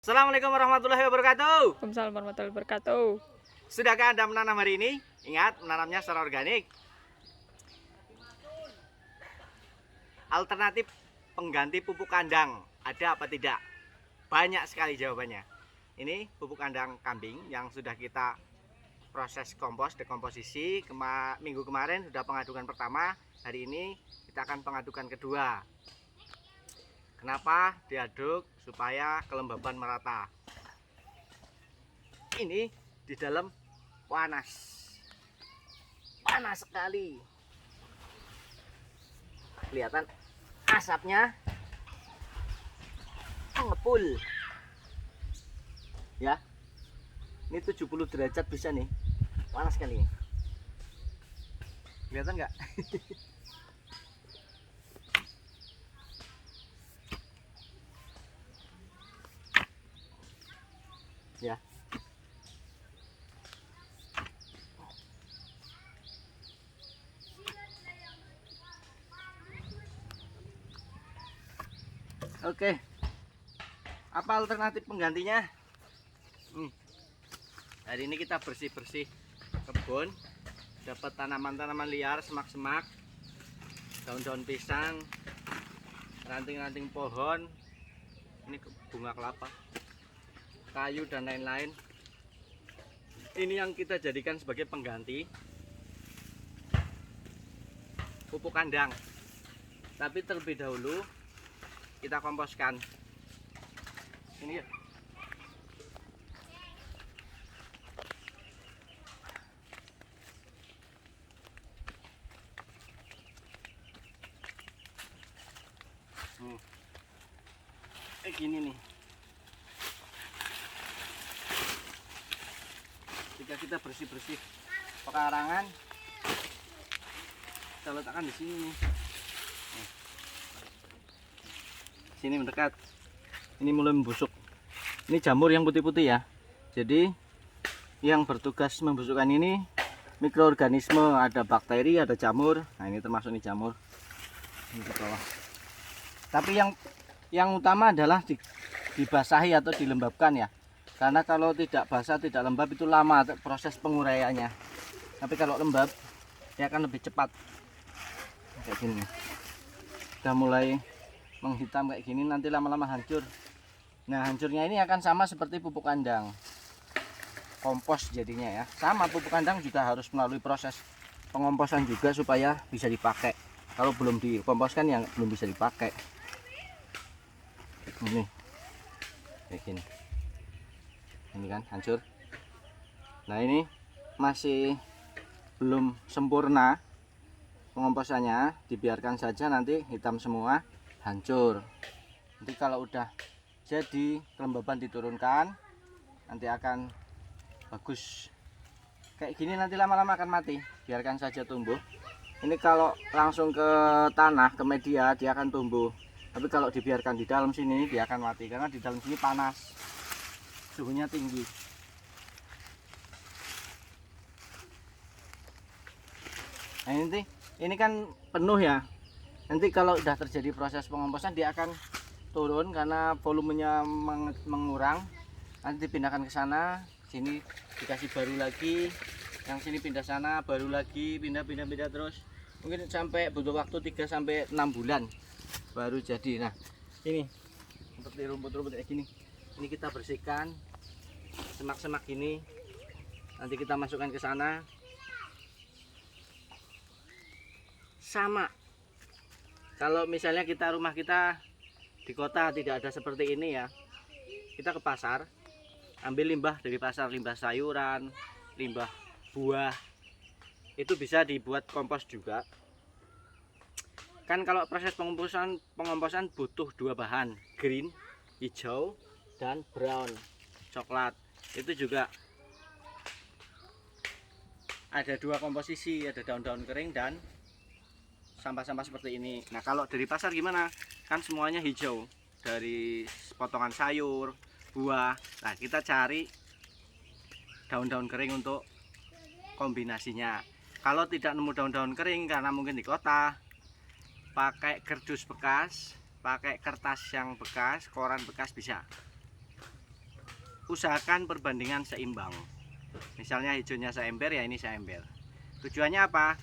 Assalamualaikum warahmatullahi wabarakatuh. Waalaikumsalam warahmatullahi wabarakatuh. Sudahkah Anda menanam hari ini? Ingat, menanamnya secara organik. Alternatif pengganti pupuk kandang ada apa tidak? Banyak sekali jawabannya. Ini pupuk kandang kambing yang sudah kita proses kompos, dekomposisi. Minggu kemarin sudah pengadukan pertama. Hari ini kita akan pengadukan kedua. Kenapa diaduk? Supaya kelembaban merata. Ini di dalam panas sekali, kelihatan asapnya ngepul ya. Ini 70 derajat bisa nih, panas sekali. Kelihatan nggak? Ya. Oke. Apa alternatif penggantinya? Hari ini kita bersih-bersih kebun, dapat tanaman-tanaman liar, semak-semak, daun-daun pisang, ranting-ranting pohon, ini bunga kelapa, kayu dan lain-lain. Ini yang kita jadikan sebagai pengganti pupuk kandang. Tapi terlebih dahulu kita komposkan. Ini ya. Gini nih. Jika kita bersih-bersih pekarangan, kita letakkan di sini nih. Sini mendekat. Ini mulai membusuk. Ini jamur yang putih-putih ya. Jadi yang bertugas membusukkan ini mikroorganisme, ada bakteri, ada jamur. Nah, ini termasuk nih jamur. Ini ke bawah. Tapi yang utama adalah dibasahi atau dilembabkan ya. Karena kalau tidak basah, tidak lembab itu lama proses penguraiannya. Tapi kalau lembab dia akan lebih cepat. Kayak gini. Sudah mulai menghitam kayak gini, nanti lama-lama hancur. Nah, hancurnya ini akan sama seperti pupuk kandang. Kompos jadinya ya. Sama, pupuk kandang juga harus melalui proses pengomposan juga supaya bisa dipakai. Kalau belum dikomposkan yang belum bisa dipakai. Ini kayak gini. Ini kan hancur. Nah, ini masih belum sempurna pengomposannya, dibiarkan saja, nanti hitam semua, hancur. Nanti kalau udah jadi, kelembaban diturunkan, nanti akan bagus. Kayak gini nanti lama-lama akan mati, biarkan saja tumbuh. Ini kalau langsung ke tanah, ke media, dia akan tumbuh. Tapi kalau dibiarkan di dalam sini, dia akan mati karena di dalam sini panas, suhunya tinggi. Nah, ini kan penuh ya. Nanti kalau sudah terjadi proses pengomposan, dia akan turun karena volumenya mengurang. Nanti dipindahkan ke sana, sini dikasih baru lagi, yang sini pindah sana, baru lagi, pindah terus. Mungkin sampai butuh waktu 3 sampai 6 bulan baru jadi. Nah, ini seperti rumput-rumput kayak gini. Ini kita bersihkan, semak-semak ini. Nanti kita masukkan ke sana. Sama. Kalau misalnya rumah kita di kota tidak ada seperti ini ya. Kita ke pasar, ambil limbah dari pasar, limbah sayuran, limbah buah. Itu bisa dibuat kompos juga. Kan kalau proses pengomposan butuh 2 bahan, green, hijau, dan brown, coklat. Itu juga ada 2 komposisi, ada daun-daun kering dan sampah-sampah seperti ini. Nah, kalau dari pasar gimana? Kan semuanya hijau, dari potongan sayur, buah. Nah, kita cari daun-daun kering untuk kombinasinya. Kalau tidak nemu daun-daun kering karena mungkin di kota, pakai kardus bekas, pakai kertas yang bekas, koran bekas bisa. usahakan perbandingan seimbang. Misalnya hijaunya seember, ya ini seember. Tujuannya apa?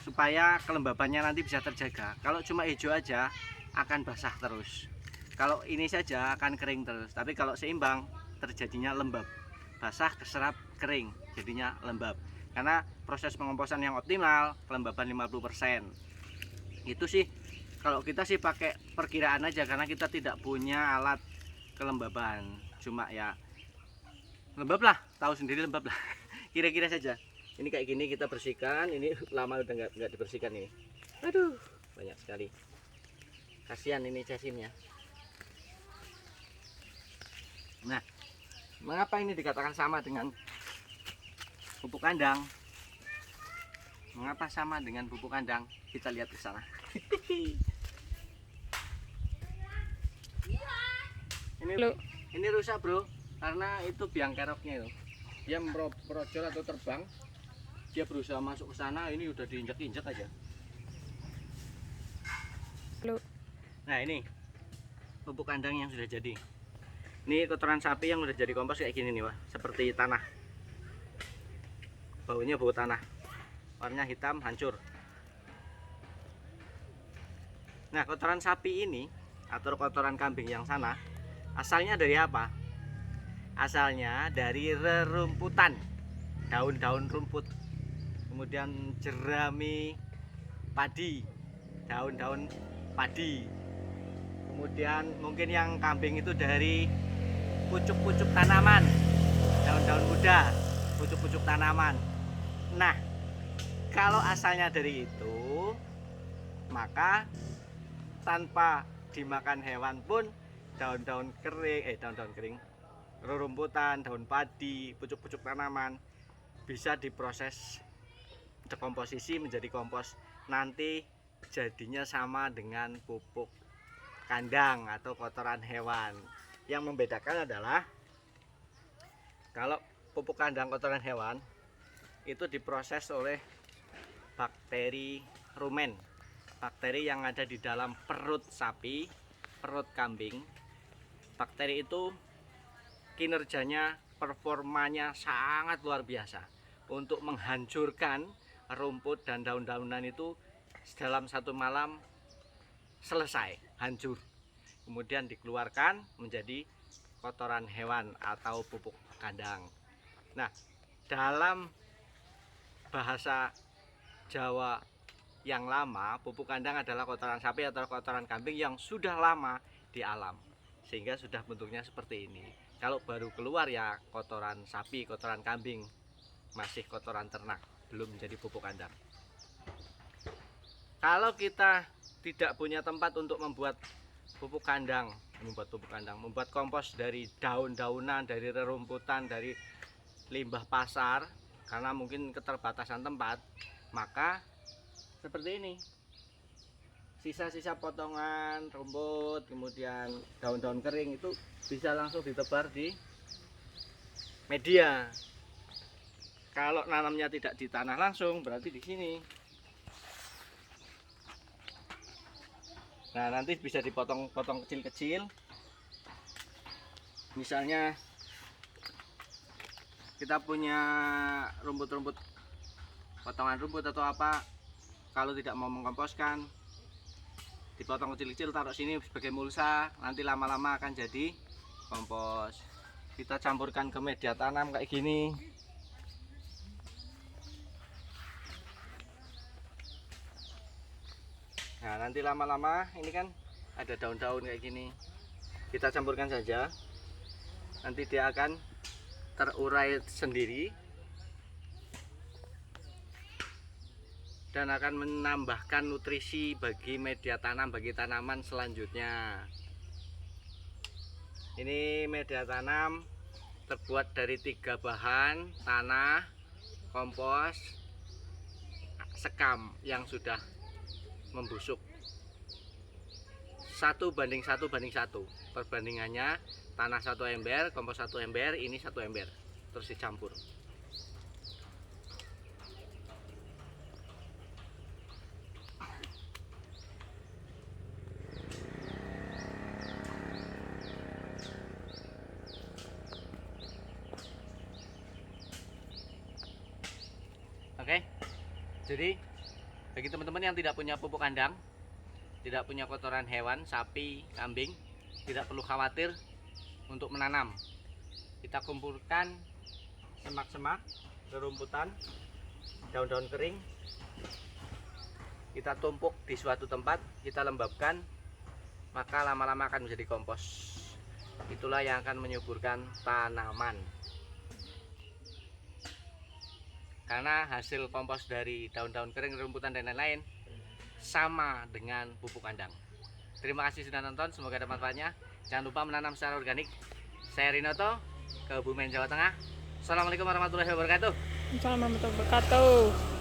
Supaya kelembabannya nanti bisa terjaga. Kalau cuma hijau aja akan basah terus. Kalau ini saja akan kering terus. Tapi kalau seimbang terjadinya lembab. Basah keserap kering, jadinya lembab. Karena proses pengomposan yang optimal kelembaban 50%. Itu sih kalau kita sih pakai perkiraan aja, karena kita tidak punya alat kelembaban. Cuma ya lembab lah, tahu sendiri lembab lah. Kira-kira saja. Ini kayak gini kita bersihkan. Ini lama udah nggak dibersihkan ini. Aduh, banyak sekali. Kasihan ini jasinnya. Nah, mengapa ini dikatakan sama dengan pupuk kandang? Mengapa sama dengan pupuk kandang? Kita lihat ke sana. Ini rusak, bro, karena itu biang keroknya itu. Dia merojol atau terbang. Dia berusaha masuk ke sana, ini udah diinjak-injak aja. Nah, ini pupuk kandang yang sudah jadi. Ini kotoran sapi yang udah jadi kompos kayak gini nih, wah, seperti tanah. Baunya bau tanah. Warnanya hitam, hancur. Nah, kotoran sapi ini atau kotoran kambing yang sana asalnya dari apa? Asalnya dari rerumputan, daun-daun rumput, kemudian jerami padi, daun-daun padi, kemudian mungkin yang kambing itu dari pucuk-pucuk tanaman, daun-daun muda, pucuk-pucuk tanaman. Nah, kalau asalnya dari itu, maka tanpa dimakan hewan pun daun-daun kering, rerumputan, daun padi, pucuk-pucuk tanaman bisa diproses dekomposisi menjadi kompos. Nanti jadinya sama dengan pupuk kandang atau kotoran hewan. Yang membedakan adalah kalau pupuk kandang kotoran hewan itu diproses oleh bakteri rumen, bakteri yang ada di dalam perut sapi, perut kambing. Bakteri itu kinerjanya, performanya sangat luar biasa untuk menghancurkan rumput dan daun-daunan itu dalam satu malam selesai, hancur. Kemudian dikeluarkan menjadi kotoran hewan atau pupuk kandang. Nah, dalam bahasa Jawa yang lama, pupuk kandang adalah kotoran sapi atau kotoran kambing yang sudah lama di alam, sehingga sudah bentuknya seperti ini. Kalau baru keluar ya kotoran sapi, kotoran kambing, masih kotoran ternak, belum menjadi pupuk kandang. Kalau kita tidak punya tempat untuk membuat pupuk kandang, membuat kompos dari daun-daunan, dari rerumputan, dari limbah pasar, karena mungkin keterbatasan tempat, maka seperti ini, sisa-sisa potongan rumput, kemudian daun-daun kering itu bisa langsung ditebar di media. Kalau nanamnya tidak di tanah langsung, berarti di sini. Nah, nanti bisa dipotong-potong kecil-kecil. Misalnya kita punya rumput-rumput, potongan rumput atau apa, kalau tidak mau mengkomposkan, dipotong kecil-kecil, taruh sini sebagai mulsa, nanti lama-lama akan jadi kompos. Kita campurkan ke media tanam kayak gini. Nah, nanti lama-lama ini kan ada daun-daun kayak gini. Kita campurkan saja. Nanti dia akan terurai sendiri dan akan menambahkan nutrisi bagi media tanam, bagi tanaman selanjutnya. Ini media tanam terbuat dari 3 bahan: tanah, kompos, sekam yang sudah membusuk. 1:1:1 perbandingannya, tanah 1 ember, kompos 1 ember, ini 1 ember, terus dicampur. Oke. Jadi bagi teman-teman yang tidak punya pupuk kandang, tidak punya kotoran hewan, sapi, kambing, tidak perlu khawatir untuk menanam. Kita kumpulkan semak-semak, rerumputan, daun-daun kering, kita tumpuk di suatu tempat, kita lembabkan, maka lama-lama akan menjadi kompos. Itulah yang akan menyuburkan tanaman. Karena hasil kompos dari daun-daun kering, rerumputan dan lain-lain sama dengan pupuk kandang. Terima kasih sudah nonton, semoga ada manfaatnya. Jangan lupa menanam secara organik. Saya Rinoto, Kebumen, Jawa Tengah. Assalamualaikum warahmatullahi wabarakatuh. Assalamualaikum warahmatullahi wabarakatuh.